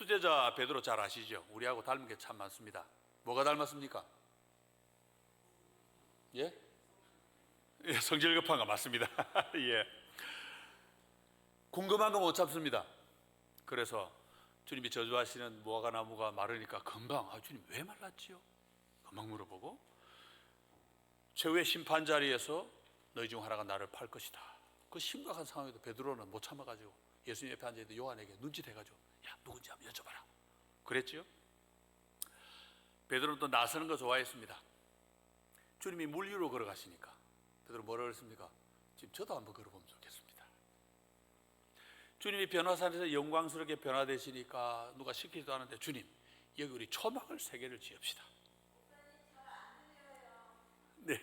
수제자 베드로 잘 아시죠? 우리하고 닮은 게 참 많습니다. 뭐가 닮았습니까? 예? 예, 성질 급한 거 맞습니다. 예. 궁금한 거 못 참습니다. 그래서 주님이 저주하시는 무화과 나무가 마르니까 금방 주님 왜 말랐지요? 금방 물어보고 최후의 심판 자리에서 너희 중 하나가 나를 팔 것이다. 그 심각한 상황에도 베드로는 못 참아가지고 예수님 옆에 앉아있는 요한에게 눈짓해가지고 야 누군지 한번 여쭤봐라 그랬지요. 베드로는 또 나서는 거 좋아했습니다. 주님이 물 위로 걸어가시니까 베드로 뭐라 그랬습니까? 지금 저도 한번 걸어보면 좋겠습니다. 주님이 변화산에서 영광스럽게 변화되시니까 누가 시키지도 않은데 주님 여기 우리 초막을 3개를 지읍시다. 네,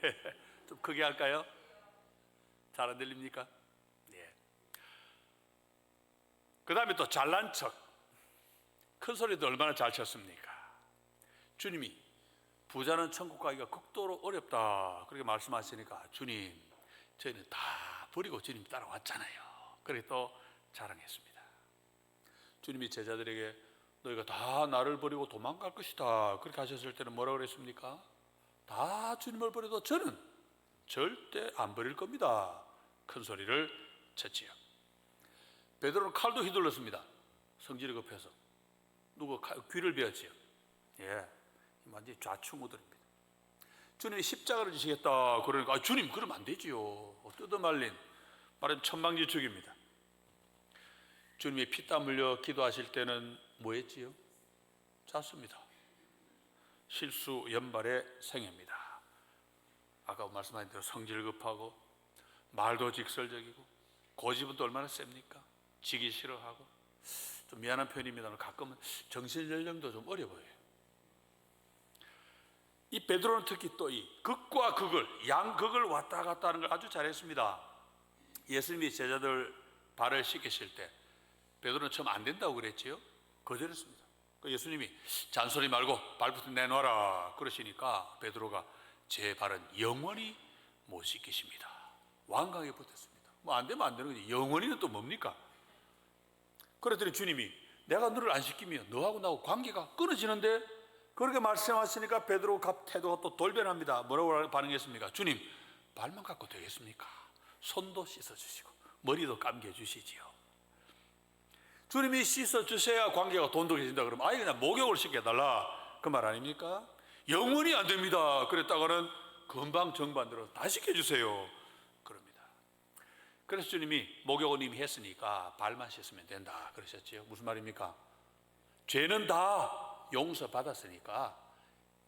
좀 크게 할까요? 잘 안 들립니까? 네. 그 다음에 또 잘난 척. 큰 소리도 얼마나 잘 쳤습니까? 주님이 부자는 천국 가기가 극도로 어렵다 그렇게 말씀하시니까 주님 저희는 다 버리고 주님 따라왔잖아요. 그렇게 또 자랑했습니다. 주님이 제자들에게 너희가 다 나를 버리고 도망갈 것이다 그렇게 하셨을 때는 뭐라고 그랬습니까? 다 주님을 버려도 저는 절대 안 버릴 겁니다. 큰 소리를 쳤지요. 베드로는 칼도 휘둘렀습니다. 성질이 급해서 누구 귀를 베었지요. 예, 완전히 좌충우돌입니다. 주님이 십자가를 지시겠다 그러니까 주님 그러면 안 되지요. 뜯어말린 말하자면 천방지축입니다. 주님이 피땀 흘려 기도하실 때는 뭐 했지요? 잤습니다. 실수 연발의 생애입니다. 아까 말씀하신 대로 성질 급하고 말도 직설적이고 고집은 또 얼마나 셉니까? 지기 싫어하고 좀 미안한 표현입니다만 가끔은 정신연령도 좀 어려 보여요. 이 베드로는 특히 또 이 극과 극을 양극을 왔다 갔다 하는 걸 아주 잘했습니다. 예수님이 제자들 발을 씻기실 때 베드로는 처음 안 된다고 그랬지요. 거절했습니다. 예수님이 잔소리 말고 발부터 내놔라 그러시니까 베드로가 제 발은 영원히 못 씻기십니다. 완강하게 붙었습니다. 뭐 안 되면 안 되는 거지. 영원히는 또 뭡니까? 그랬더니 주님이 내가 너를 안 씻기면 너하고 나하고 관계가 끊어지는데 그렇게 말씀하시니까 베드로 태도가 또 돌변합니다. 뭐라고 반응했습니까? 주님 발만 갖고 되겠습니까? 손도 씻어주시고 머리도 감겨주시지요. 주님이 씻어주셔야 관계가 돈독해진다 그러면 아예 그냥 목욕을 시켜달라 그 말 아닙니까? 영원히 안 됩니다 그랬다가는 금방 정반대로 다 시켜주세요 그럽니다. 그래서 주님이 목욕은 이미 했으니까 발만 씻으면 된다 그러셨지요. 무슨 말입니까? 죄는 다 용서받았으니까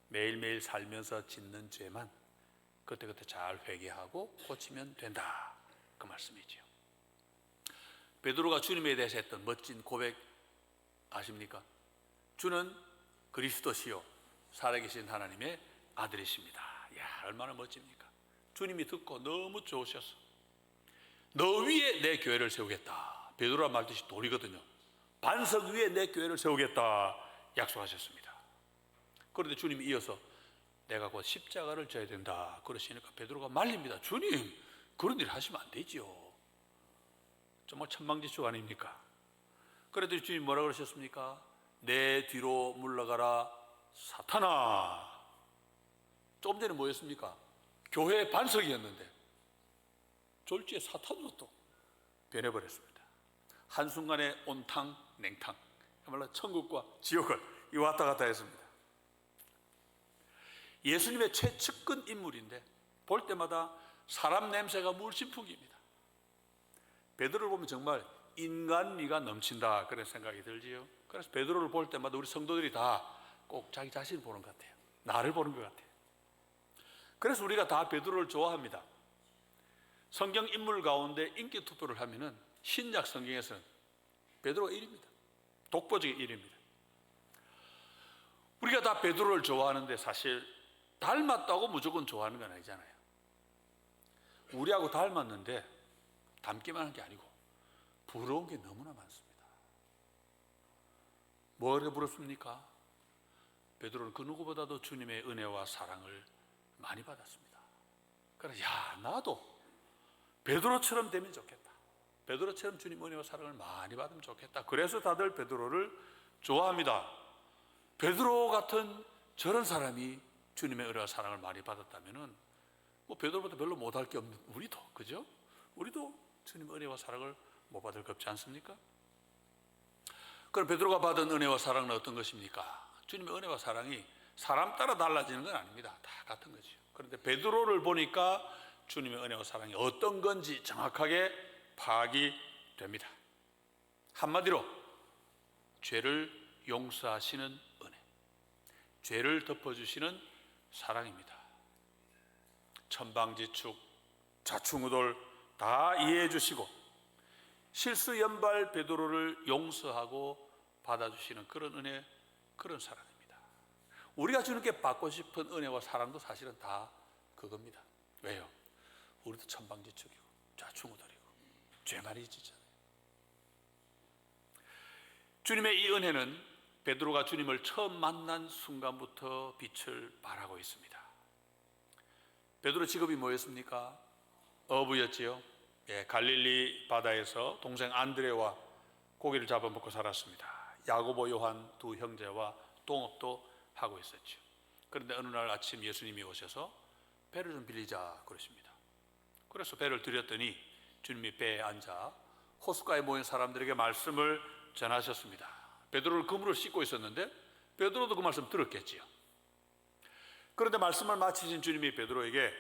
매일매일 살면서 짓는 죄만 그때그때 잘 회개하고 고치면 된다 그 말씀이지요. 베드로가 주님에 대해서 했던 멋진 고백 아십니까? 주는 그리스도시요 살아계신 하나님의 아들이십니다. 야, 얼마나 멋집니까? 주님이 듣고 너무 좋으셔서 너 위에 내 교회를 세우겠다. 베드로가 말듯이 돌이거든요. 반석 위에 내 교회를 세우겠다 약속하셨습니다. 그런데 주님이 이어서 내가 곧 십자가를 져야 된다 그러시니까 베드로가 말립니다. 주님 그런 일 하시면 안 되지요. 정말 천방지축 아닙니까? 그래도 주님 뭐라 그러셨습니까? 내 뒤로 물러가라 사탄아. 조금 전에 뭐였습니까? 교회의 반석이었는데 졸지에 사탄으로 또 변해버렸습니다. 한순간에 온탕 냉탕 그야말로 천국과 지옥을 왔다 갔다 했습니다. 예수님의 최측근 인물인데 볼 때마다 사람 냄새가 물씬 풍깁니다. 베드로를 보면 정말 인간미가 넘친다 그런 생각이 들지요. 그래서 베드로를 볼 때마다 우리 성도들이 다 꼭 자기 자신을 보는 것 같아요. 나를 보는 것 같아요. 그래서 우리가 다 베드로를 좋아합니다. 성경 인물 가운데 인기 투표를 하면은 신약 성경에서는 베드로가 1위입니다. 독보적인 1위입니다. 우리가 다 베드로를 좋아하는데 사실 닮았다고 무조건 좋아하는 건 아니잖아요. 우리하고 닮았는데 닮기만 한 게 아니고 부러운 게 너무나 많습니다. 뭐가 부럽습니까? 베드로는 그 누구보다도 주님의 은혜와 사랑을 많이 받았습니다. 그래서 야 나도 베드로처럼 되면 좋겠다. 베드로처럼 주님 은혜와 사랑을 많이 받으면 좋겠다. 그래서 다들 베드로를 좋아합니다. 베드로 같은 저런 사람이 주님의 은혜와 사랑을 많이 받았다면은 뭐 베드로보다 별로 못할 게 없는 우리도, 그죠? 우리도 주님의 은혜와 사랑을 못 받을 것 없지 않습니까? 그럼 베드로가 받은 은혜와 사랑은 어떤 것입니까? 주님의 은혜와 사랑이 사람 따라 달라지는 건 아닙니다. 다 같은 거죠. 그런데 베드로를 보니까 주님의 은혜와 사랑이 어떤 건지 정확하게 파악이 됩니다. 한마디로 죄를 용서하시는 은혜, 죄를 덮어주시는 사랑입니다. 천방지축, 좌충우돌 다 이해해 주시고 실수연발 베드로를 용서하고 받아주시는 그런 은혜, 그런 사랑입니다. 우리가 주님께 받고 싶은 은혜와 사랑도 사실은 다 그겁니다. 왜요? 우리도 천방지축이고 좌충우돌이고 죄 많이 짓잖아요. 주님의 이 은혜는 베드로가 주님을 처음 만난 순간부터 빛을 발하고 있습니다. 베드로 직업이 뭐였습니까? 어부였지요. 갈릴리 바다에서 동생 안드레와 고기를 잡아먹고 살았습니다. 야고보, 요한 두 형제와 동업도 하고 있었죠. 그런데 어느 날 아침 예수님이 오셔서 배를 좀 빌리자 그러십니다. 그래서 배를 들였더니 주님이 배에 앉아 호숫가에 모인 사람들에게 말씀을 전하셨습니다. 베드로를 그물을 씻고 있었는데 베드로도 그 말씀 들었겠지요. 그런데 말씀을 마치신 주님이 베드로에게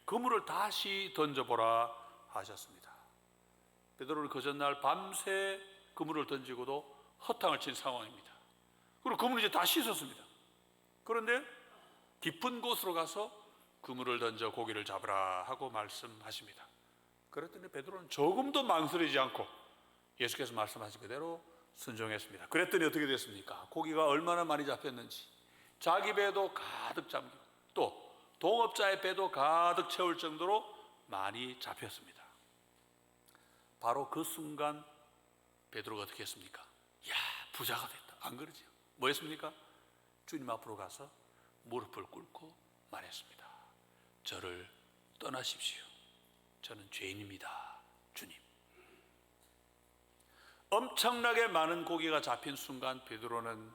그물을 다시 던져보라 하셨습니다. 베드로는 그 전날 밤새 그물을 던지고도 허탕을 친 상황입니다. 그리고 그물을 이제 다 씻었습니다. 그런데 깊은 곳으로 가서 그물을 던져 고기를 잡으라 하고 말씀하십니다. 그랬더니 베드로는 조금도 망설이지 않고 예수께서 말씀하신 그대로 순종했습니다. 그랬더니 어떻게 됐습니까? 고기가 얼마나 많이 잡혔는지 자기 배도 가득 잠기고 또 동업자의 배도 가득 채울 정도로 많이 잡혔습니다. 바로 그 순간 베드로가 어떻게 했습니까? 야, 부자가 됐다. 안 그러죠? 뭐 했습니까? 주님 앞으로 가서 무릎을 꿇고 말했습니다. 저를 떠나십시오. 저는 죄인입니다. 주님. 엄청나게 많은 고기가 잡힌 순간 베드로는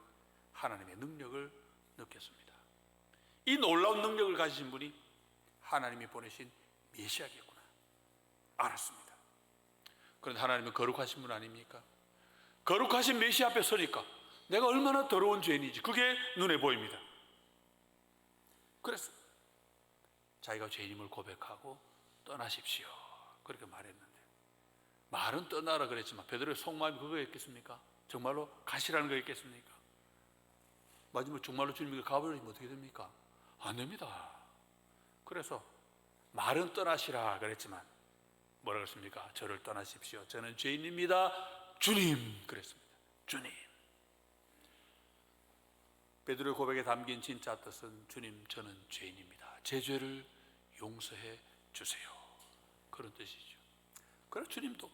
하나님의 능력을 느꼈습니다. 이 놀라운 능력을 가지신 분이 하나님이 보내신 메시아겠구나 알았습니다. 그런데 하나님은 거룩하신 분 아닙니까? 거룩하신 메시아 앞에 서니까 내가 얼마나 더러운 죄인인지 그게 눈에 보입니다. 그래서 자기가 죄인임을 고백하고 떠나십시오 그렇게 말했는데, 말은 떠나라 그랬지만 베드로의 속마음이 그거였겠습니까? 정말로 가시라는 거였겠습니까? 마지막 정말로 주님이 가버리면 어떻게 됩니까? 안 됩니다. 그래서 말은 떠나시라 그랬지만 뭐라 그랬습니까? 저를 떠나십시오. 저는 죄인입니다. 주님 그랬습니다. 주님. 베드로의 고백에 담긴 진짜 뜻은 주님 저는 죄인입니다. 제 죄를 용서해 주세요. 그런 뜻이죠. 그래서 주님도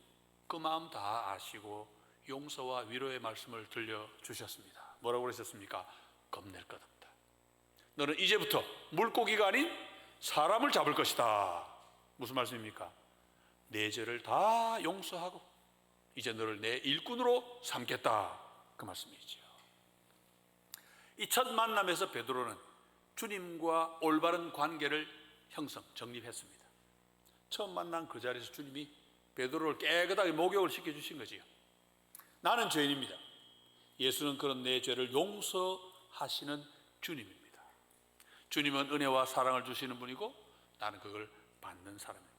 그 마음 다 아시고 용서와 위로의 말씀을 들려주셨습니다. 뭐라고 그러셨습니까? 겁낼 것 없다. 너는 이제부터 물고기가 아닌 사람을 잡을 것이다. 무슨 말씀입니까? 내 죄를 다 용서하고 이제 너를 내 일꾼으로 삼겠다 그 말씀이죠. 이 첫 만남에서 베드로는 주님과 올바른 관계를 정립했습니다. 처음 만난 그 자리에서 주님이 베드로를 깨끗하게 목욕을 시켜주신 거지요. 나는 죄인입니다. 예수는 그런 내 죄를 용서하시는 주님입니다. 주님은 은혜와 사랑을 주시는 분이고 나는 그걸 받는 사람입니다.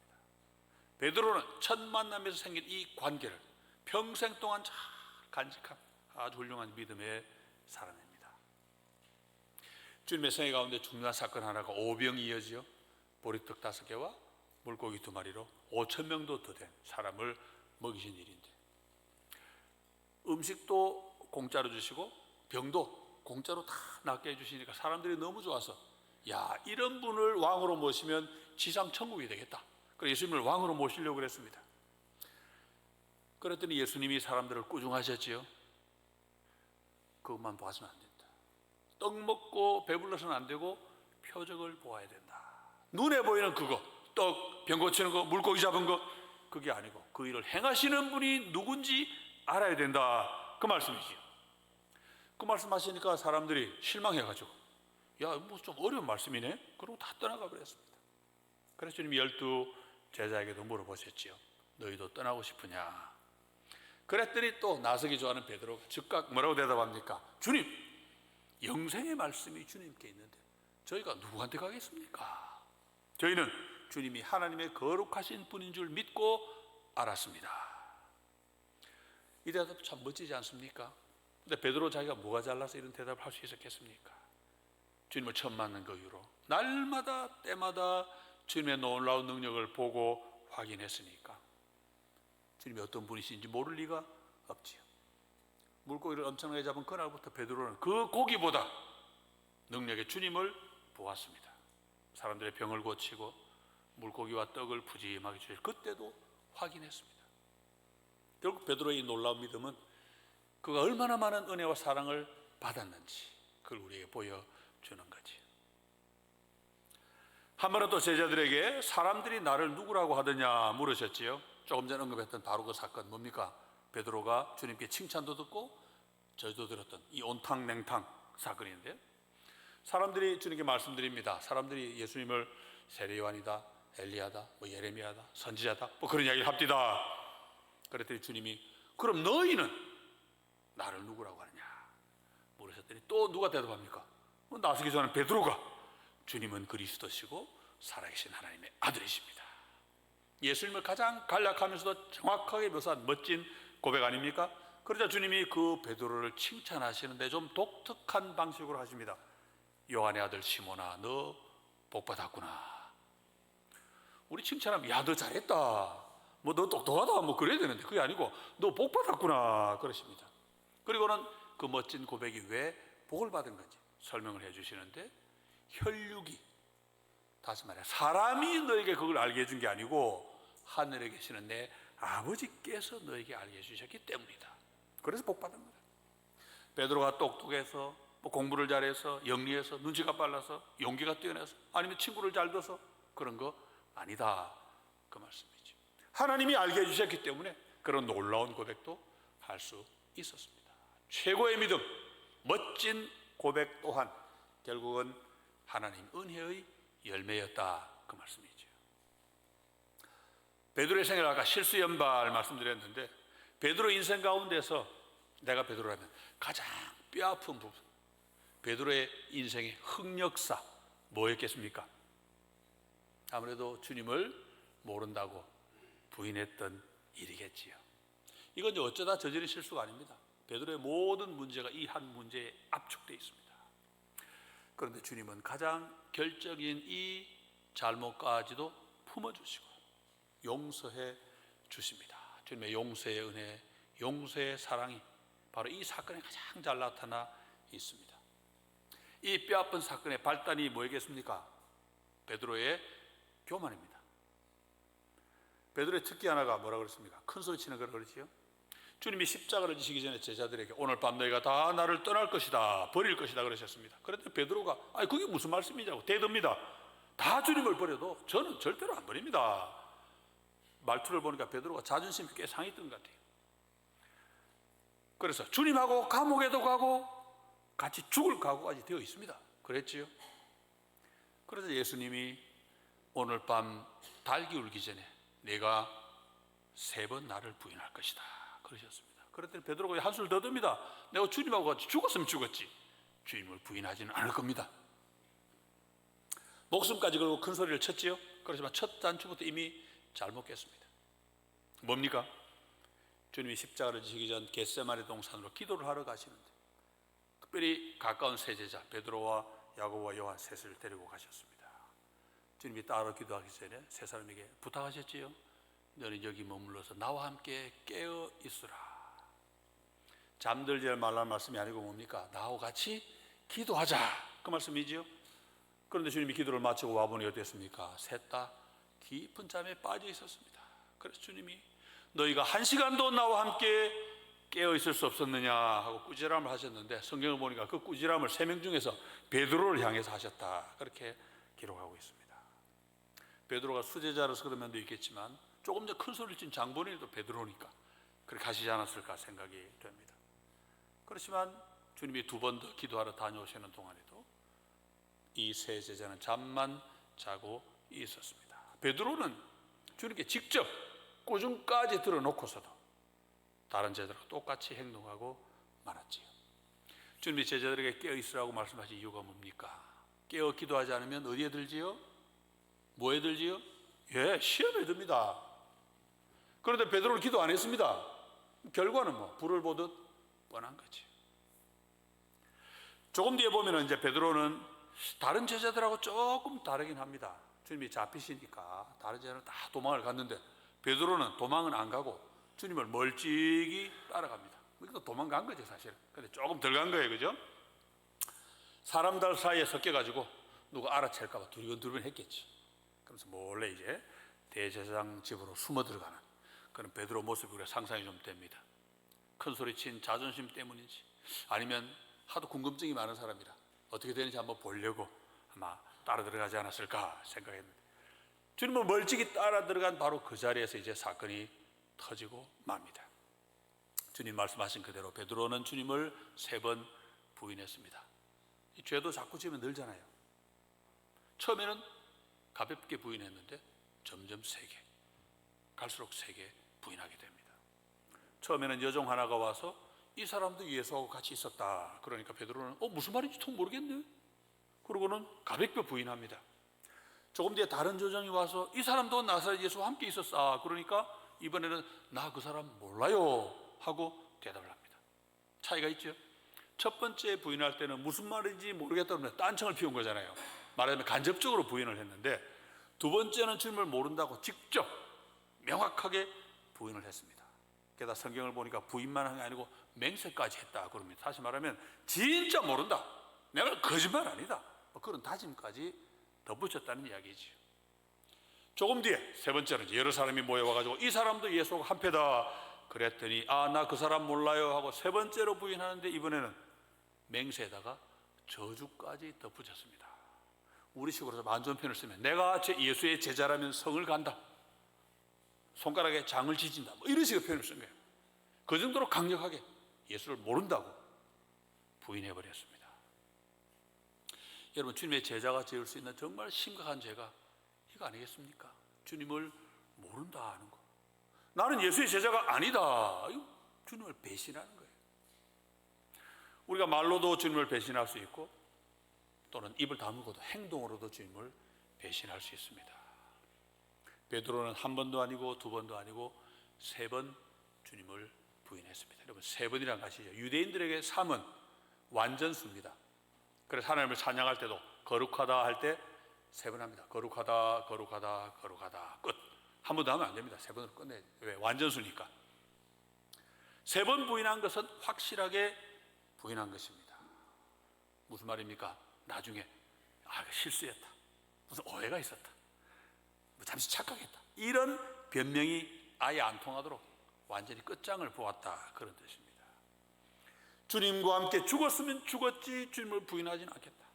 베드로는 첫 만남에서 생긴 이 관계를 평생 동안 잘 간직한 아주 훌륭한 믿음의 사람입니다. 주님의 생애 가운데 중요한 사건 하나가 오병이 이어지요. 보리떡 5개와 물고기 2마리로 5,000명도 더 된 사람을 먹이신 일인데, 음식도 공짜로 주시고 병도 공짜로 다 낫게 해주시니까 사람들이 너무 좋아서 야, 이런 분을 왕으로 모시면 지상 천국이 되겠다. 그래서 예수님을 왕으로 모시려고 그랬습니다. 그랬더니 예수님이 사람들을 꾸중하셨지요. 그것만 봐서는 안 된다. 떡 먹고 배불러서는 안 되고 표적을 보아야 된다. 눈에 보이는 그거, 떡, 병 고치는 거, 물고기 잡은 거, 그게 아니고 그 일을 행하시는 분이 누군지 알아야 된다 그 말씀이지요. 그 말씀하시니까 사람들이 실망해가지고 야, 뭐 좀 어려운 말씀이네. 그러고 다 떠나가 버렸습니다. 그래서 주님이 12 제자에게도 물어보셨지요. 너희도 떠나고 싶으냐? 그랬더니 또 나서기 좋아하는 베드로가 즉각 뭐라고 대답합니까? 주님, 영생의 말씀이 주님께 있는데 저희가 누구한테 가겠습니까? 저희는 주님이 하나님의 거룩하신 분인 줄 믿고 알았습니다. 이 대답 참 멋지지 않습니까? 근데 베드로 자기가 뭐가 잘나서 이런 대답을 할 수 있었겠습니까? 주님을 처음 만난 그 이후로 날마다 때마다 주님의 놀라운 능력을 보고 확인했으니까 주님이 어떤 분이신지 모를 리가 없지요. 물고기를 엄청나게 잡은 그날부터 베드로는 그 고기보다 능력의 주님을 보았습니다. 사람들의 병을 고치고 물고기와 떡을 푸짐하게 주실 그때도 확인했습니다. 결국 베드로의 놀라운 믿음은 그가 얼마나 많은 은혜와 사랑을 받았는지 그걸 우리에게 보여주는 거지. 한 번은 또 제자들에게 사람들이 나를 누구라고 하더냐 물으셨지요. 조금 전에 언급했던 바로 그 사건 뭡니까? 베드로가 주님께 칭찬도 듣고 저희도 들었던 이 온탕냉탕 사건인데요. 사람들이 주님께 말씀드립니다. 사람들이 예수님을 세례 요한이다, 엘리야다, 뭐 예레미야다, 선지자다, 뭐 그런 이야기를 합디다. 그랬더니 주님이 그럼 너희는 나를 누구라고 하느냐 물으셨더니 또 누가 대답합니까? 나서기 전에 베드로가 주님은 그리스도시고 살아계신 하나님의 아들이십니다. 예수님을 가장 간략하면서도 정확하게 묘사한 멋진 고백 아닙니까? 그러자 주님이 그 베드로를 칭찬하시는데 좀 독특한 방식으로 하십니다. 요한의 아들 시몬아, 너 복받았구나. 우리 칭찬하면 야, 너 잘했다, 뭐 너 똑똑하다, 뭐 그래야 되는데 그게 아니고 너 복받았구나 그러십니다. 그리고는 그 멋진 고백이 왜 복을 받은 건지 설명을 해주시는데 혈육이, 다시 말해 사람이 너에게 그걸 알게 해준 게 아니고 하늘에 계시는 내 아버지께서 너에게 알게 해주셨기 때문이다. 그래서 복 받은 거다. 베드로가 똑똑해서 뭐 공부를 잘해서 영리해서 눈치가 빨라서 용기가 뛰어나서 아니면 친구를 잘 둬서 그런 거 아니다 그 말씀이죠. 하나님이 알게 해주셨기 때문에 그런 놀라운 고백도 할 수 있었습니다. 최고의 믿음, 멋진 고백 또한 결국은 하나님 은혜의 열매였다 그 말씀이죠. 베드로의 생애를 아까 실수연발 말씀드렸는데 베드로 인생 가운데서 내가 베드로라면 가장 뼈아픈 부분, 베드로의 인생의 흑역사 뭐였겠습니까? 아무래도 주님을 모른다고 부인했던 일이겠지요. 이건 이제 어쩌다 저지른 실수가 아닙니다. 베드로의 모든 문제가 이 한 문제에 압축되어 있습니다. 그런데 주님은 가장 결정인 이 잘못까지도 품어주시고 용서해 주십니다. 주님의 용서의 은혜, 용서의 사랑이 바로 이 사건에 가장 잘 나타나 있습니다. 이 뼈아픈 사건의 발단이 뭐겠습니까? 베드로의 교만입니다. 베드로의 특기 하나가 뭐라고 그랬습니까? 큰 소리 치는 거라고 그러지요. 주님이 십자가를 지시기 전에 제자들에게 오늘 밤 너희가 다 나를 떠날 것이다, 버릴 것이다 그러셨습니다. 그런데 베드로가 아니 그게 무슨 말씀이냐고 대듭니다. 다 주님을 버려도 저는 절대로 안 버립니다. 말투를 보니까 베드로가 자존심이 꽤 상했던 것 같아요. 그래서 주님하고 감옥에도 가고 같이 죽을 각오까지 되어 있습니다. 그랬지요. 그래서 예수님이 오늘 밤 달기 울기 전에 내가 3번 나를 부인할 것이다 그러셨습니다. 그랬더니 베드로가 한술 더 듭니다. 내가 주님하고 같이 죽었으면 죽었지 주님을 부인하지는 않을 겁니다. 목숨까지 걸고 큰 소리를 쳤지요. 그렇지만 첫 단추부터 이미 잘못 깼습니다. 뭡니까? 주님이 십자가를 지시기 전 겟세마네 동산으로 기도를 하러 가시는데 특별히 가까운 세 제자 베드로와 야고보와 요한 셋을 데리고 가셨습니다. 주님이 따로 기도하기 전에 세 사람에게 부탁하셨지요. 너는 여기 머물러서 나와 함께 깨어 있으라. 잠들지 말라는 말씀이 아니고 뭡니까? 나와 같이 기도하자 그 말씀이지요. 그런데 주님이 기도를 마치고 와보니 어땠습니까? 셋 다 깊은 잠에 빠져 있었습니다. 그래서 주님이 너희가 1시간도 나와 함께 깨어 있을 수 없었느냐 하고 꾸지람을 하셨는데 성경을 보니까 그 꾸지람을 3명 중에서 베드로를 향해서 하셨다 그렇게 기록하고 있습니다. 베드로가 수제자로서 그런 면도 있겠지만 조금 더 큰 소리를 친 장본인도 베드로니까 그렇게 하시지 않았을까 생각이 됩니다. 그렇지만 주님이 두 번 더 기도하러 다녀오시는 동안에도 이 세 제자는 잠만 자고 있었습니다. 베드로는 주님께 직접 꾸중까지 들어놓고서도 다른 제자들과 똑같이 행동하고 말았지요. 주님이 제자들에게 깨어 있으라고 말씀하신 이유가 뭡니까? 깨어 기도하지 않으면 어디에 들지요? 뭐에 들지요? 시험에 듭니다. 그런데 베드로는 기도 안 했습니다. 결과는 불을 보듯 뻔한 거지. 조금 뒤에 보면 이제 베드로는 다른 제자들하고 조금 다르긴 합니다. 주님이 잡히시니까 다른 제자는 다 도망을 갔는데 베드로는 도망은 안 가고 주님을 멀찍이 따라갑니다. 이것도 도망간 거죠, 사실. 근데 조금 덜 간 거예요, 그죠? 사람들 사이에 섞여가지고 누가 알아챌까봐 두리번두리번 했겠지. 그래서 몰래 이제 대제사장 집으로 숨어 들어가는 그런 베드로 모습이 우리가 상상이 좀 됩니다. 큰 소리 친 자존심 때문인지 아니면 하도 궁금증이 많은 사람이라 어떻게 되는지 한번 보려고 아마 따라 들어가지 않았을까 생각했는데 주님은 멀찍이 따라 들어간 바로 그 자리에서 이제 사건이 터지고 맙니다. 주님 말씀하신 그대로 베드로는 주님을 3번 부인했습니다. 이 죄도 자꾸 지으면 늘잖아요. 처음에는 가볍게 부인했는데 점점 세게, 갈수록 세게 부인하게 됩니다. 처음에는 여종 하나가 와서 이 사람도 예수하고 같이 있었다. 그러니까 베드로는 무슨 말인지 통 모르겠네. 그러고는 가볍게 부인합니다. 조금 뒤에 다른 여종이 와서 이 사람도 나사렛 예수와 함께 있었어. 그러니까 이번에는 나 그 사람 몰라요 하고 대답을 합니다. 차이가 있죠. 첫 번째 부인할 때는 무슨 말인지 모르겠다고 딴청을 피운 거잖아요. 말하자면 간접적으로 부인을 했는데 두 번째는 주님을 모른다고 직접 명확하게 부인을 했습니다. 게다가 성경을 보니까 부인만 한 게 아니고 맹세까지 했다 그럽니다. 다시 말하면 진짜 모른다, 내가 거짓말 아니다, 그런 다짐까지 덧붙였다는 이야기죠. 조금 뒤에 세 번째는 여러 사람이 모여와가지고 이 사람도 예수하고 한패다 그랬더니 나 그 사람 몰라요 하고 세 번째로 부인하는데 이번에는 맹세에다가 저주까지 덧붙였습니다. 우리식으로 안 좋은 표현을 쓰면 내가 예수의 제자라면 성을 간다, 손가락에 장을 지진다, 이런 식의 표현을 쓴 거예요. 그 정도로 강력하게 예수를 모른다고 부인해버렸습니다. 여러분, 주님의 제자가 지을 수 있는 정말 심각한 죄가 이거 아니겠습니까? 주님을 모른다 하는 거. 나는 예수의 제자가 아니다, 이거 주님을 배신하는 거예요. 우리가 말로도 주님을 배신할 수 있고 또는 입을 다물고도 행동으로도 주님을 배신할 수 있습니다. 베드로는 한 번도 아니고 두 번도 아니고 3번 주님을 부인했습니다. 여러분, 3번이란 것이죠. 유대인들에게 3은 완전수입니다. 그래서 하나님을 찬양할 때도 거룩하다 할 때 3번 합니다. 거룩하다, 거룩하다, 거룩하다, 끝. 한 번도 하면 안 됩니다. 3번으로 끝내야 돼요. 왜? 완전수니까. 3번 부인한 것은 확실하게 부인한 것입니다. 무슨 말입니까? 나중에 실수였다, 무슨 오해가 있었다, 잠시 착각했다, 이런 변명이 아예 안 통하도록 완전히 끝장을 보았다, 그런 뜻입니다. 주님과 함께 죽었으면 죽었지 주님을 부인하지는 않겠다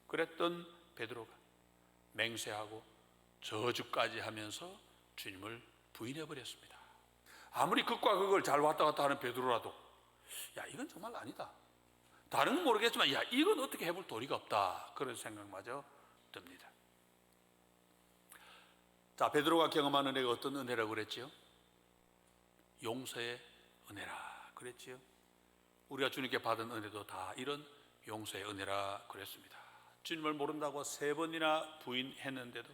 그랬던 베드로가 맹세하고 저주까지 하면서 주님을 부인해버렸습니다. 아무리 극과 극을 잘 왔다 갔다 하는 베드로라도 이건 정말 아니다, 다른 건 모르겠지만 이건 어떻게 해볼 도리가 없다, 그런 생각마저 듭니다. 자, 베드로가 경험한 은혜가 어떤 은혜라고 그랬지요? 용서의 은혜라 그랬지요. 우리가 주님께 받은 은혜도 다 이런 용서의 은혜라 그랬습니다. 주님을 모른다고 3번이나 부인했는데도,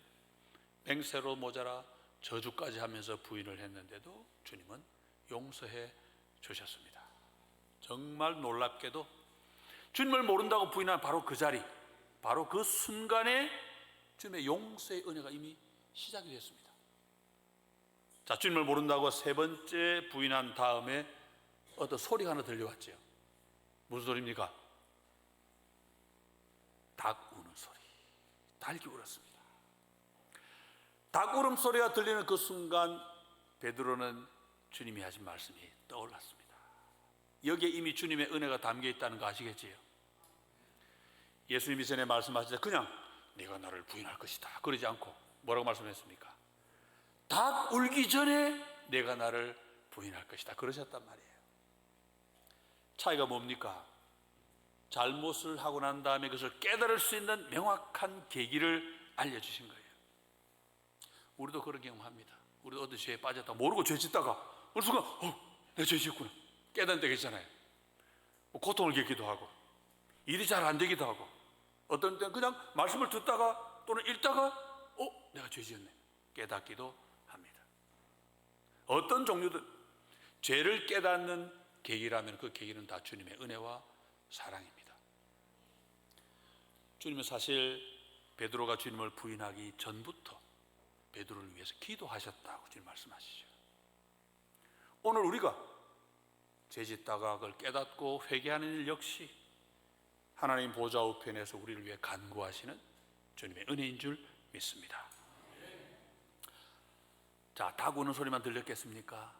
맹세로 모자라 저주까지 하면서 부인을 했는데도 주님은 용서해 주셨습니다. 정말 놀랍게도 주님을 모른다고 부인한 바로 그 자리, 바로 그 순간에 주님의 용서의 은혜가 이미 시작이 됐습니다. 자, 주님을 모른다고 3번째 부인한 다음에 어떤 소리가 하나 들려왔죠. 무슨 소리입니까? 닭 우는 소리. 닭이 울었습니다. 닭 울음소리가 들리는 그 순간 베드로는 주님이 하신 말씀이 떠올랐습니다. 여기에 이미 주님의 은혜가 담겨 있다는 거 아시겠지요? 예수님이 전에 말씀하실 때 그냥 네가 나를 부인할 것이다 그러지 않고 뭐라고 말씀했습니까? 닭 울기 전에 내가 나를 부인할 것이다 그러셨단 말이에요. 차이가 뭡니까? 잘못을 하고 난 다음에 그것을 깨달을 수 있는 명확한 계기를 알려주신 거예요. 우리도 그런 경험합니다. 우리도 어떤 죄에 빠졌다 모르고 죄 짓다가 어느 순간 내가 죄 짓구나 깨닫는 때가 있잖아요. 고통을 겪기도 하고 일이 잘 안 되기도 하고 어떤 때는 그냥 말씀을 듣다가 또는 읽다가 내가 죄 지었네 깨닫기도 합니다. 어떤 종류든 죄를 깨닫는 계기라면 그 계기는 다 주님의 은혜와 사랑입니다. 주님은 사실 베드로가 주님을 부인하기 전부터 베드로를 위해서 기도하셨다고 주님 말씀하시죠. 오늘 우리가 죄짓다가 그걸 깨닫고 회개하는 일 역시 하나님 보좌 우편에서 우리를 위해 간구하시는 주님의 은혜인 줄 믿습니다. 자, 닭 우는 소리만 들렸겠습니까?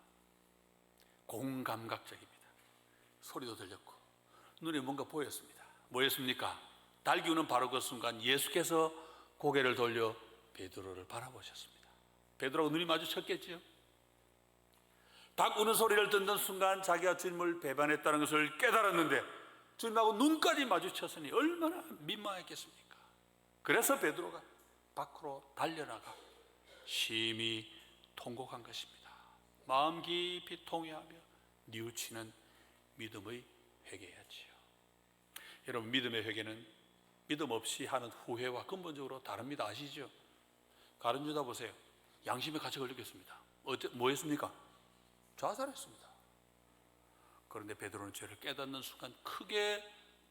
공감각적입니다. 소리도 들렸고 눈에 뭔가 보였습니다. 뭐였습니까? 닭이 우는 바로 그 순간 예수께서 고개를 돌려 베드로를 바라보셨습니다. 베드로가 눈이 마주쳤겠지요. 닭 우는 소리를 듣는 순간 자기가 주님을 배반했다는 것을 깨달았는데 주님하고 눈까지 마주쳤으니 얼마나 민망했겠습니까? 그래서 베드로가 밖으로 달려나가 심히 통곡한 것입니다. 마음 깊이 통회하며 뉘우치는 믿음의 회개였지요. 여러분, 믿음의 회개는 믿음 없이 하는 후회와 근본적으로 다릅니다. 아시죠? 가룟 유다 보세요. 양심의 가책을 느꼈습니다. 뭐 했습니까? 자살했습니다. 그런데 베드로는 죄를 깨닫는 순간 크게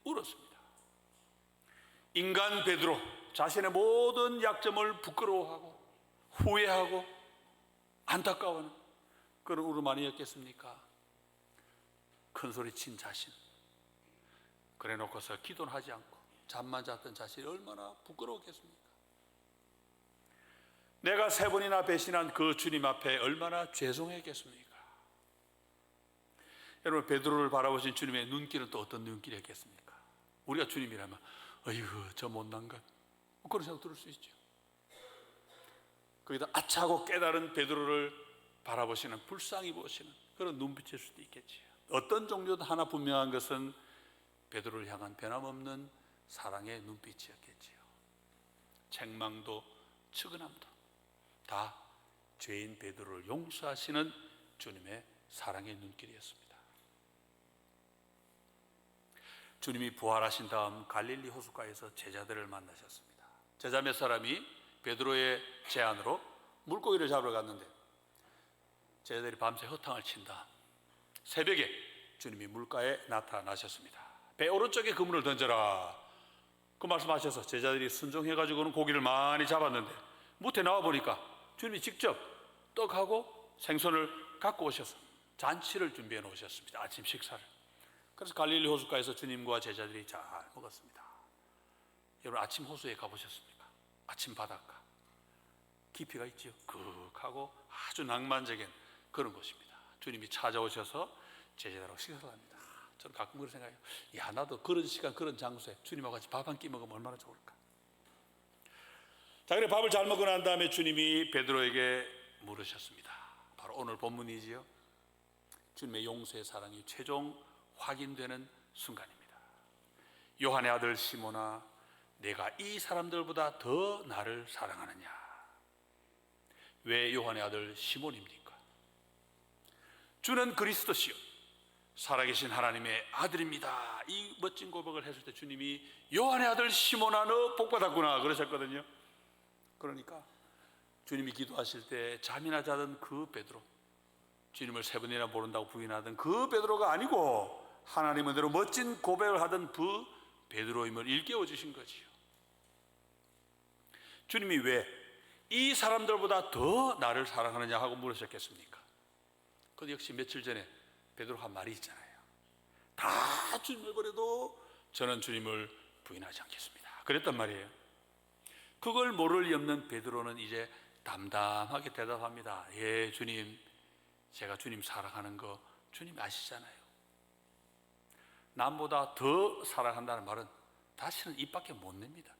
울었습니다. 인간 베드로, 자신의 모든 약점을 부끄러워하고 후회하고 안타까워하는 그런 울음 아니었겠습니까? 큰소리 친 자신, 그래 놓고서 기도는 하지 않고 잠만 잤던 자신이 얼마나 부끄러웠겠습니까? 내가 3번이나 배신한 그 주님 앞에 얼마나 죄송했겠습니까? 여러분, 베드로를 바라보신 주님의 눈길은 또 어떤 눈길이었겠습니까? 우리가 주님이라면 어이구 저 못난 것, 그런 생각 들을 수 있죠. 거기다 아차하고 깨달은 베드로를 바라보시는, 불쌍히 보시는 그런 눈빛일 수도 있겠지요. 어떤 종류든 하나 분명한 것은 베드로를 향한 변함없는 사랑의 눈빛이었겠지요. 책망도 측은함도 다 죄인 베드로를 용서하시는 주님의 사랑의 눈길이었습니다. 주님이 부활하신 다음 갈릴리 호숫가에서 제자들을 만나셨습니다. 제자 몇 사람이 베드로의 제안으로 물고기를 잡으러 갔는데 제자들이 밤새 허탕을 친다. 새벽에 주님이 물가에 나타나셨습니다. 배 오른쪽에 그물을 던져라, 그 말씀하셔서 제자들이 순종해가지고는 고기를 많이 잡았는데 무태 나와 보니까 주님이 직접 떡하고 생선을 갖고 오셔서 잔치를 준비해 놓으셨습니다. 아침 식사를. 그래서 갈릴리 호숫가에서 주님과 제자들이 잘 먹었습니다. 여러분, 아침 호수에 가보셨습니까? 아침 바닷가 깊이가 있죠. 극하고 아주 낭만적인 그런 곳입니다. 주님이 찾아오셔서 제자들하고 식사를 합니다. 저는 가끔 그런 생각해요. 야, 나도 그런 시간 그런 장소에 주님하고 같이 밥 한 끼 먹으면 얼마나 좋을까. 자, 그래 밥을 잘 먹고 난 다음에 주님이 베드로에게 물으셨습니다. 바로 오늘 본문이지요. 주님의 용서의 사랑이 최종 확인되는 순간입니다. 요한의 아들 시몬아, 내가 이 사람들보다 더 나를 사랑하느냐? 왜 요한의 아들 시몬입니까? 주는 그리스도시요 살아계신 하나님의 아들입니다. 이 멋진 고백을 했을 때 주님이 요한의 아들 시몬아, 너 복받았구나 그러셨거든요. 그러니까 주님이 기도하실 때 잠이나 자던 그 베드로, 주님을 3번이나 모른다고 부인하던 그 베드로가 아니고 하나님 은혜로 멋진 고백을 하던 그 베드로임을 일깨워 주신 거지요. 주님이 왜 이 사람들보다 더 나를 사랑하느냐 하고 물으셨겠습니까? 그 역시 며칠 전에 베드로가 한 말이 있잖아요. 다 주님을 버려도 저는 주님을 부인하지 않겠습니다. 그랬단 말이에요. 그걸 모를 리 없는 베드로는 이제 담담하게 대답합니다. 예, 주님, 제가 주님 사랑하는 거 주님 아시잖아요. 남보다 더 사랑한다는 말은 다시는 입 밖에 못 냅니다.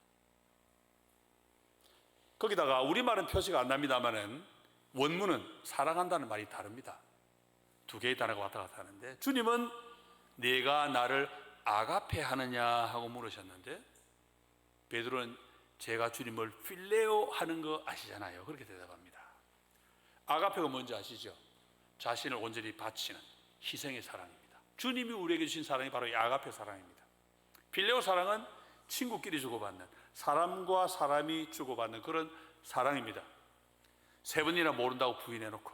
거기다가 우리말은 표시가 안 납니다만은 원문은 사랑한다는 말이 다릅니다. 두 개의 단어가 왔다 갔다 하는데 주님은 내가 나를 아가페 하느냐 하고 물으셨는데, 베드로는 제가 주님을 필레오 하는 거 아시잖아요. 그렇게 대답합니다. 아가페가 뭔지 아시죠? 자신을 온전히 바치는 희생의 사랑입니다. 주님이 우리에게 주신 사랑이 바로 이 아가페 사랑입니다. 필레오 사랑은 친구끼리 주고받는, 사람과 사람이 주고받는 그런 사랑입니다. 세 번이나 모른다고 부인해놓고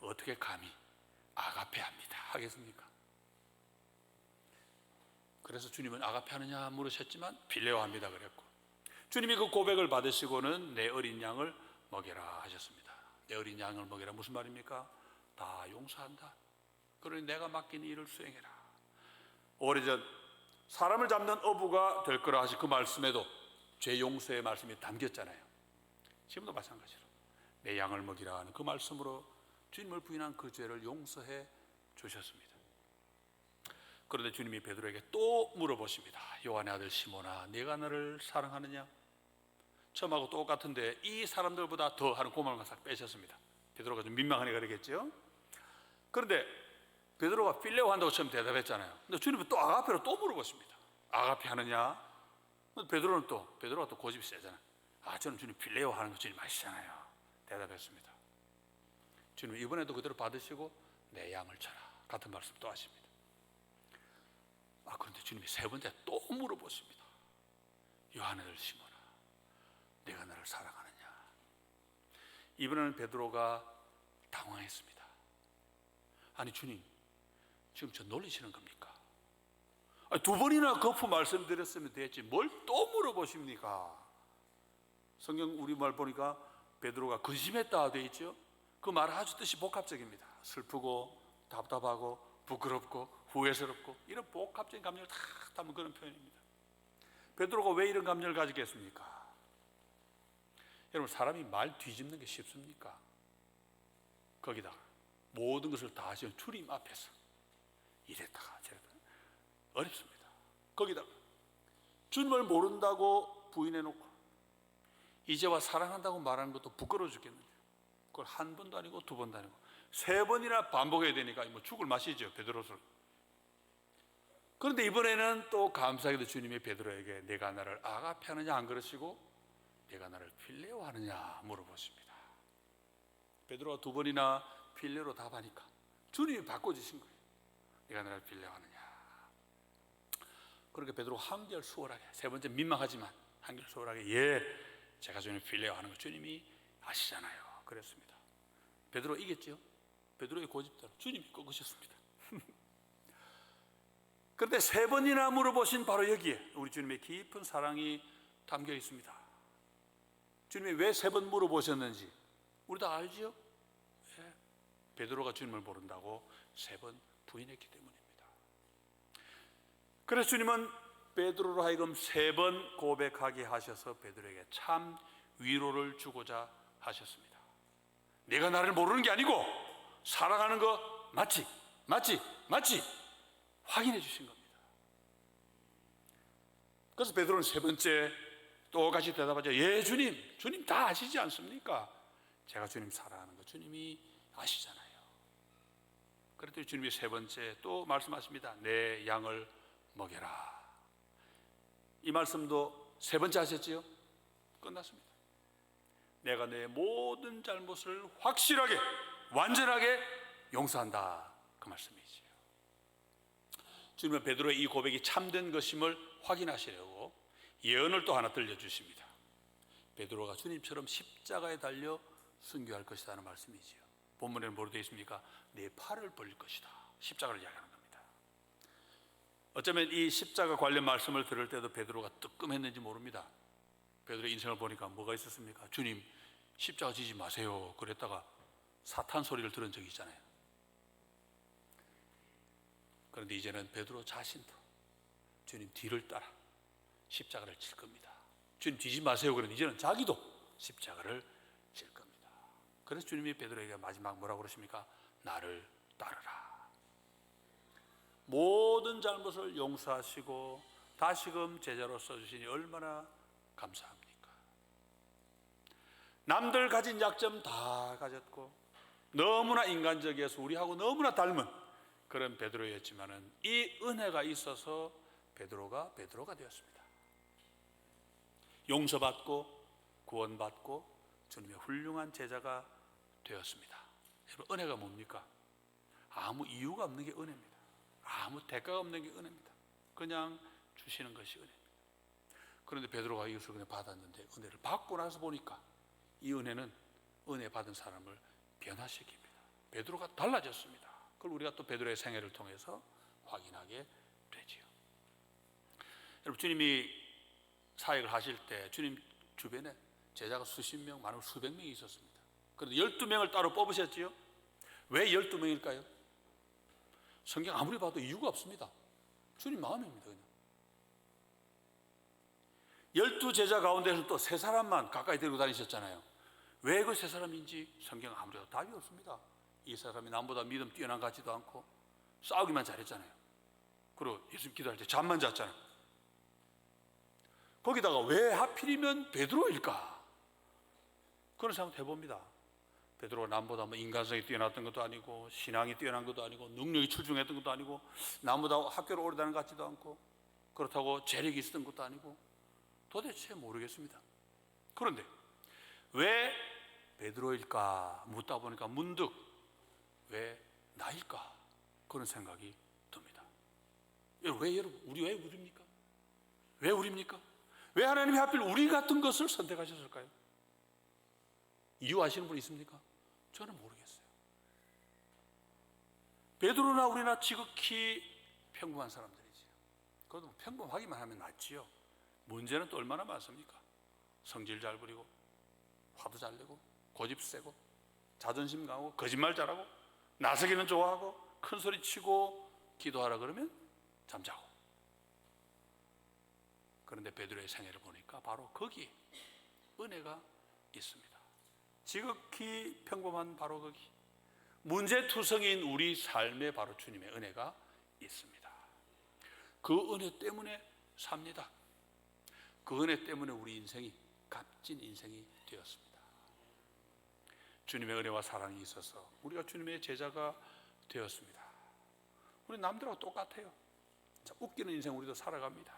어떻게 감히 아가페 합니다 하겠습니까? 그래서 주님은 아가페 하느냐 물으셨지만 필레오 합니다 그랬고, 주님이 그 고백을 받으시고는 내 어린 양을 먹여라 하셨습니다. 내 어린 양을 먹여라 무슨 말입니까? 다 용서한다. 그러니 내가 맡긴 일을 수행해라. 오래전 사람을 잡는 어부가 될 거라 하신 그 말씀에도 죄 용서의 말씀이 담겼잖아요. 지금도 마찬가지로 내 양을 먹이라 하는 그 말씀으로 주님을 부인한 그 죄를 용서해 주셨습니다. 그런데 주님이 베드로에게 또 물어보십니다. 요한의 아들 시몬아, 네가 나를 사랑하느냐? 처음하고 똑같은데 이 사람들보다 더 하는 고마움을 싹 빼셨습니다. 베드로가 좀 민망하네 그러겠죠. 그런데 베드로가 필레오 한다고 처음 대답했잖아요. 근데 주님은 또 아가페로 또 물어보십니다. 아가페 하느냐? 베드로가 또 고집이 세잖아요. 저는 주님 필레오 하는 거 주님 아시잖아요. 대답했습니다. 주님 이번에도 그대로 받으시고 내 양을 쳐라 같은 말씀 또 하십니다. 그런데 주님이 세 번째 또 물어보십니다. 요한의 아들 시몬아, 내가 나를 사랑하느냐? 이번에는 베드로가 당황했습니다. 아니 주님, 지금 저 놀리시는 겁니까? 두 번이나 거푸 말씀드렸으면 됐지 뭘 또 물어보십니까? 성경 우리말 보니까 베드로가 근심했다 되어 있죠. 그 말 아주 뜻이 복합적입니다. 슬프고 답답하고 부끄럽고 후회스럽고 이런 복합적인 감정을 다 담은 그런 표현입니다. 베드로가 왜 이런 감정을 가지겠습니까? 여러분, 사람이 말 뒤집는 게 쉽습니까? 거기다가 모든 것을 다 하시는 주님 앞에서 이랬다가 저랬다가 어렵습니다. 거기다가 주님을 모른다고 부인해놓고 이제와 사랑한다고 말하는 것도 부끄러워 죽겠는데 그걸 한 번도 아니고 두 번도 아니고 세 번이나 반복해야 되니까 뭐 죽을 맛이죠, 베드로를. 그런데 이번에는 또 감사하게도 주님이 베드로에게 내가 나를 아가페 하느냐 안 그러시고 내가 나를 필레오 하느냐 물어보십니다. 베드로가 두 번이나 필레오로 답하니까 주님이 바꿔주신 거예요. 내가 나를 필레오 하느냐. 그렇게 베드로가 한결 수월하게, 세 번째 민망하지만 한결 수월하게 예, 제가 주님 필레오 하는 거 주님이 아시잖아요 그랬습니다. 베드로 이겼죠. 베드로의 고집대로 주님이 꺾으셨습니다. 그런데 세 번이나 물어보신 바로 여기에 우리 주님의 깊은 사랑이 담겨 있습니다. 주님이 왜 세 번 물어보셨는지 우리 다 알지요? 네. 베드로가 주님을 모른다고 세 번 부인했기 때문입니다. 그래서 주님은 베드로로 하여금 세 번 고백하게 하셔서 베드로에게 참 위로를 주고자 하셨습니다. 내가 나를 모르는 게 아니고 사랑하는 거 맞지? 확인해 주신 겁니다. 그래서 베드로는 세 번째 똑같이 대답하죠. 예, 주님 다 아시지 않습니까? 제가 주님 사랑하는 거 주님이 아시잖아요. 그랬더니 주님이 세 번째 또 말씀하십니다. 내 양을 먹여라. 이 말씀도 세 번째 하셨지요? 끝났습니다. 내가 내 모든 잘못을 확실하게 완전하게 용서한다 그 말씀이지요. 주님은 베드로의 이 고백이 참된 것임을 확인하시려고 예언을 또 하나 들려주십니다. 베드로가 주님처럼 십자가에 달려 순교할 것이라는 말씀이지요. 본문에는 뭐로 되어 있습니까? 내 팔을 벌릴 것이다. 십자가를 이야기하는 겁니다. 어쩌면 이 십자가 관련 말씀을 들을 때도 베드로가 뜨끔했는지 모릅니다. 베드로의 인생을 보니까 뭐가 있었습니까? 주님 십자가 지지 마세요 그랬다가 사탄 소리를 들은 적이 있잖아요. 그런데 이제는 베드로 자신도 주님 뒤를 따라 십자가를 질 겁니다. 주님 뒤지 마세요 그런데 이제는 자기도 십자가를 질 겁니다. 그래서 주님이 베드로에게 마지막 뭐라고 그러십니까? 나를 따르라. 모든 잘못을 용서하시고 다시금 제자로 써주시니 얼마나 감사합니까? 남들 가진 약점 다 가졌고 너무나 인간적이어서 우리하고 너무나 닮은 그런 베드로였지만은 이 은혜가 있어서 베드로가 되었습니다. 용서받고 구원받고 주님의 훌륭한 제자가 되었습니다. 여러분, 은혜가 뭡니까? 아무 이유가 없는 게 은혜입니다. 아무 대가가 없는 게 은혜입니다. 그냥 주시는 것이 은혜입니다. 그런데 베드로가 이것을 그냥 받았는데, 은혜를 받고 나서 보니까 이 은혜는 은혜 받은 사람을 변화시킵니다. 베드로가 달라졌습니다. 그걸 우리가 또 베드로의 생애를 통해서 확인하게 되지요. 여러분, 주님이 사역을 하실 때 주님 주변에 제자가 수십 명, 많으면 수백 명이 있었습니다. 그런데 12명을 따로 뽑으셨지요. 왜 12명일까요? 성경 아무리 봐도 이유가 없습니다. 주님 마음입니다. 그냥 12제자 가운데서 또 3사람만 가까이 데리고 다니셨잖아요. 왜 그 3사람인지 성경 아무리 봐도 답이 없습니다. 이 사람이 남보다 믿음 뛰어난 것 같지도 않고 싸우기만 잘했잖아요. 그리고 예수님 기도할 때 잠만 잤잖아요. 거기다가 왜 하필이면 베드로일까? 그런 생각 해봅니다. 베드로가 남보다 뭐 인간성이 뛰어났던 것도 아니고 신앙이 뛰어난 것도 아니고 능력이 출중했던 것도 아니고 남보다 학교를 오래 다닌 것 같지도 않고 그렇다고 재력이 있었던 것도 아니고 도대체 모르겠습니다. 그런데 왜 베드로일까 묻다 보니까 문득 왜 나일까 그런 생각이 듭니다. 왜 여러분, 우리 왜 우리입니까? 왜 우리입니까? 왜 하나님이 하필 우리 같은 것을 선택하셨을까요? 이유 아시는 분 있습니까? 저는 모르겠어요. 베드로나 우리나 지극히 평범한 사람들이지요. 그것도 평범하기만 하면 낫지요. 문제는 또 얼마나 많습니까? 성질 잘 부리고 화도 잘 내고 고집 세고 자존심 강하고 거짓말 잘하고 나서기는 좋아하고 큰 소리 치고 기도하라 그러면 잠자고. 그런데 베드로의 생애를 보니까 바로 거기에 은혜가 있습니다. 지극히 평범한 바로 거기 문제투성인 우리 삶에 바로 주님의 은혜가 있습니다. 그 은혜 때문에 삽니다. 그 은혜 때문에 우리 인생이 값진 인생이 되었습니다. 주님의 은혜와 사랑이 있어서 우리가 주님의 제자가 되었습니다. 우리 남들하고 똑같아요. 웃기는 인생 우리도 살아갑니다.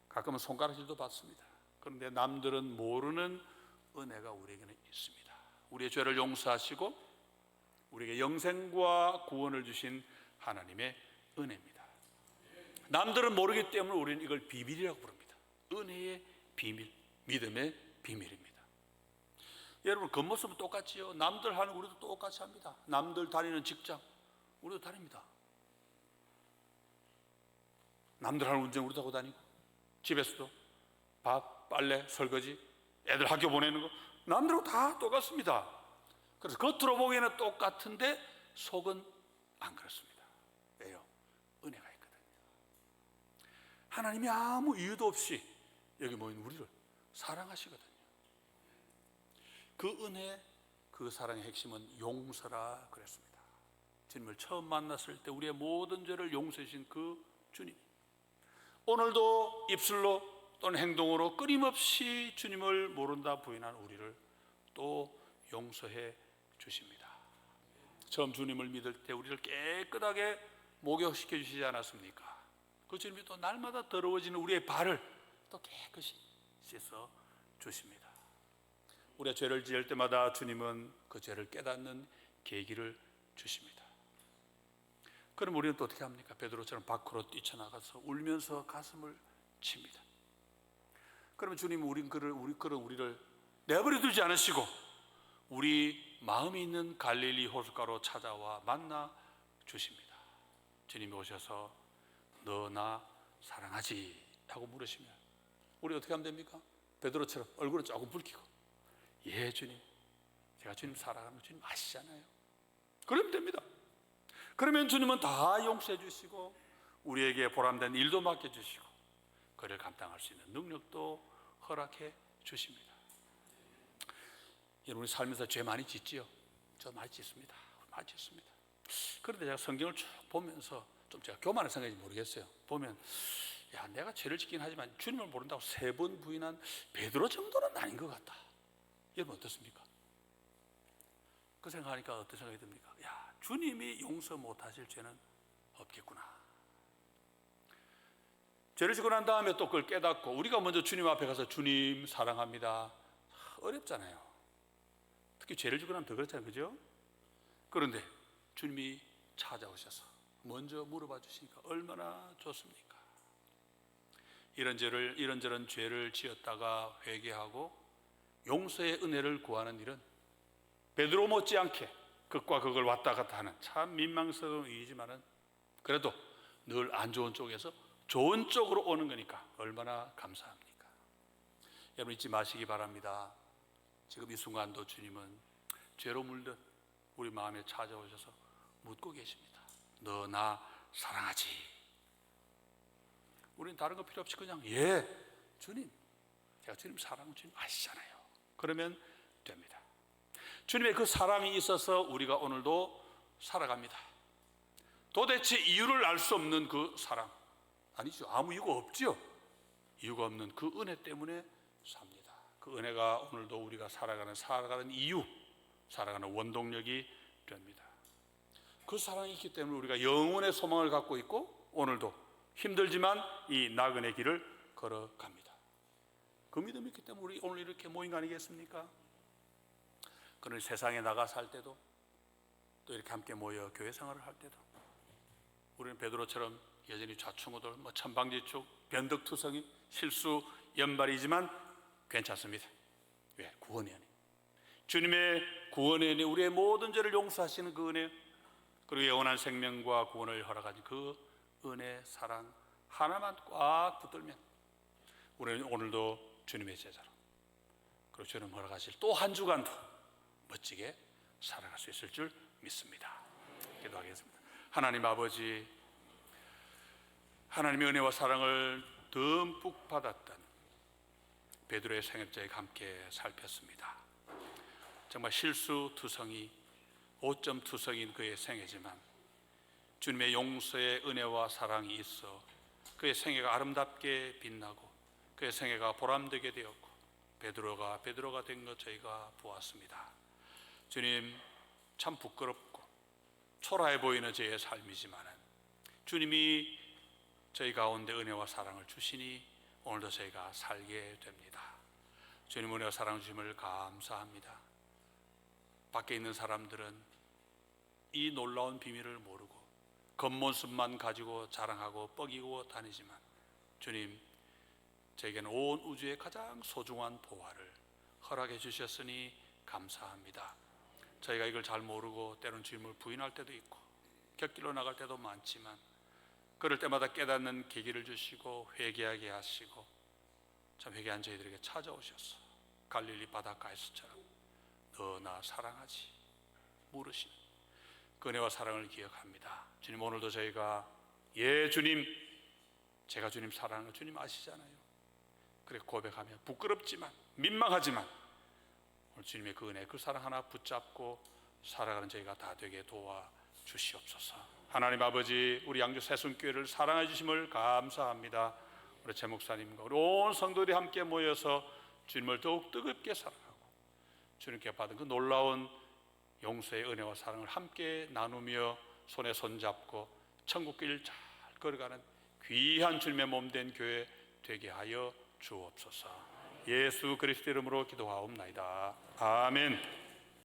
가끔은 손가락질도 받습니다. 그런데 남들은 모르는 은혜가 우리에게는 있습니다. 우리의 죄를 용서하시고 우리에게 영생과 구원을 주신 하나님의 은혜입니다. 남들은 모르기 때문에 우리는 이걸 비밀이라고 부릅니다. 은혜의 비밀, 믿음의 비밀입니다. 여러분, 겉모습은 똑같지요. 남들 하는 우리도 똑같이 합니다. 남들 다니는 직장 우리도 다닙니다. 남들 하는 운전 우리도 하고 다니고 집에서도 밥, 빨래, 설거지, 애들 학교 보내는 거 남들하고 다 똑같습니다. 그래서 겉으로 보기에는 똑같은데 속은 안 그렇습니다. 왜요? 은혜가 있거든요. 하나님이 아무 이유도 없이 여기 모인 우리를 사랑하시거든요. 그 은혜, 그 사랑의 핵심은 용서라 그랬습니다. 주님을 처음 만났을 때 우리의 모든 죄를 용서해 주신 그 주님, 오늘도 입술로 또는 행동으로 끊임없이 주님을 모른다 부인한 우리를 또 용서해 주십니다. 처음 주님을 믿을 때 우리를 깨끗하게 목욕시켜 주시지 않았습니까? 그 주님이 또 날마다 더러워지는 우리의 발을 또 깨끗이 씻어 주십니다. 우리가 죄를 지을 때마다 주님은 그 죄를 깨닫는 계기를 주십니다. 그럼 우리는 또 어떻게 합니까? 베드로처럼 밖으로 뛰쳐나가서 울면서 가슴을 칩니다. 그러면 주님은 우리를 내버려 두지 않으시고 우리 마음이 있는 갈릴리 호숫가로 찾아와 만나 주십니다. 주님이 오셔서 너 나 사랑하지? 하고 물으시면 우리 어떻게 하면 됩니까? 베드로처럼 얼굴은 조금 붉히고 예 주님, 제가 주님 사랑하는 거 주님 아시잖아요. 그러면 됩니다. 그러면 주님은 다 용서해 주시고 우리에게 보람된 일도 맡겨주시고 그를 감당할 수 있는 능력도 허락해 주십니다. 여러분, 우리 살면서 죄 많이 짓지요? 저 많이 짓습니다. 많이 짓습니다. 그런데 제가 성경을 쭉 보면서 좀 제가 교만한 생각인지 모르겠어요. 보면 야, 내가 죄를 짓긴 하지만 주님을 모른다고 3번 부인한 베드로 정도는 아닌 것 같다. 여러분 어떻습니까? 그 생각하니까 어떤 생각이 듭니까? 야, 주님이 용서 못하실 죄는 없겠구나. 죄를 지고 난 다음에 또 그걸 깨닫고 우리가 먼저 주님 앞에 가서 주님 사랑합니다. 어렵잖아요. 특히 죄를 지고 나면 더 그렇잖아요, 그죠? 그런데 주님이 찾아오셔서 먼저 물어봐 주시니까 얼마나 좋습니까? 이런저런 죄를 지었다가 회개하고 용서의 은혜를 구하는 일은 베드로 못지않게 극과 극을 왔다 갔다 하는 참 민망스러운 일이지만은 그래도 늘 안 좋은 쪽에서 좋은 쪽으로 오는 거니까 얼마나 감사합니까? 여러분 잊지 마시기 바랍니다. 지금 이 순간도 주님은 죄로 물든 우리 마음에 찾아오셔서 묻고 계십니다. 너 나 사랑하지? 우리는 다른 거 필요 없이 그냥 예 주님, 제가 주님 사랑은 주님 아시잖아요. 그러면 됩니다. 주님의 그 사랑이 있어서 우리가 오늘도 살아갑니다. 도대체 이유를 알 수 없는 그 사랑, 아니죠, 아무 이유가 없죠. 이유가 없는 그 은혜 때문에 삽니다. 그 은혜가 오늘도 우리가 살아가는 이유, 살아가는 원동력이 됩니다. 그 사랑이 있기 때문에 우리가 영원의 소망을 갖고 있고 오늘도 힘들지만 이 나그네 길을 걸어갑니다. 그 믿음이 있기 때문에 우리 오늘 이렇게 모인 거 아니겠습니까? 그런 세상에 나가 살 때도 또 이렇게 함께 모여 교회 생활을 할 때도 우리는 베드로처럼 여전히 좌충우돌, 천방지축, 변덕투성이, 실수, 연발이지만 괜찮습니다. 왜? 구원의 은혜. 주님의 구원의 은혜, 우리의 모든 죄를 용서하시는 그 은혜, 그리고 영원한 생명과 구원을 허락하신 그 은혜, 사랑 하나만 꽉 붙들면 우리는 오늘도 주님의 제자로, 그리고 주님 허락하실 또 한 주간도 멋지게 살아갈 수 있을 줄 믿습니다. 기도하겠습니다. 하나님 아버지, 하나님의 은혜와 사랑을 듬뿍 받았던 베드로의 생애자에게 함께 살폈습니다. 정말 실수투성이, 오점투성인 그의 생애지만 주님의 용서의 은혜와 사랑이 있어 그의 생애가 아름답게 빛나고 그의 생애가 보람되게 되었고 베드로가 된 것 저희가 보았습니다. 주님, 참 부끄럽고 초라해 보이는 저희의 삶이지만 주님이 저희 가운데 은혜와 사랑을 주시니 오늘도 저희가 살게 됩니다. 주님 은혜와 사랑 주심을 감사합니다. 밖에 있는 사람들은 이 놀라운 비밀을 모르고 겉모습만 가지고 자랑하고 뻐기고 다니지만 주님, 저에게는 온 우주의 가장 소중한 보화를 허락해 주셨으니 감사합니다. 저희가 이걸 잘 모르고 때로는 주님을 부인할 때도 있고 곁길로 나갈 때도 많지만 그럴 때마다 깨닫는 계기를 주시고 회개하게 하시고 참 회개한 저희들에게 찾아오셔서 갈릴리 바닷가에서처럼 너 나 사랑하지 물으시는 그 은혜와 사랑을 기억합니다. 주님, 오늘도 저희가 예 주님, 제가 주님 사랑하는 거 주님 아시잖아요. 그래 고백하며 부끄럽지만 민망하지만 오늘 주님의 그 은혜, 그 사랑 하나 붙잡고 살아가는 저희가 다 되게 도와주시옵소서. 하나님 아버지, 우리 양주 새순교회를 사랑해 주심을 감사합니다. 우리 제 목사님과 우리 온 성도들이 함께 모여서 주님을 더욱 뜨겁게 사랑하고 주님께 받은 그 놀라운 용서의 은혜와 사랑을 함께 나누며 손에 손잡고 천국길 잘 걸어가는 귀한 주님의 몸된 교회 되게 하여 주옵소서. 예수 그리스도 이름으로 기도하옵나이다. 아멘.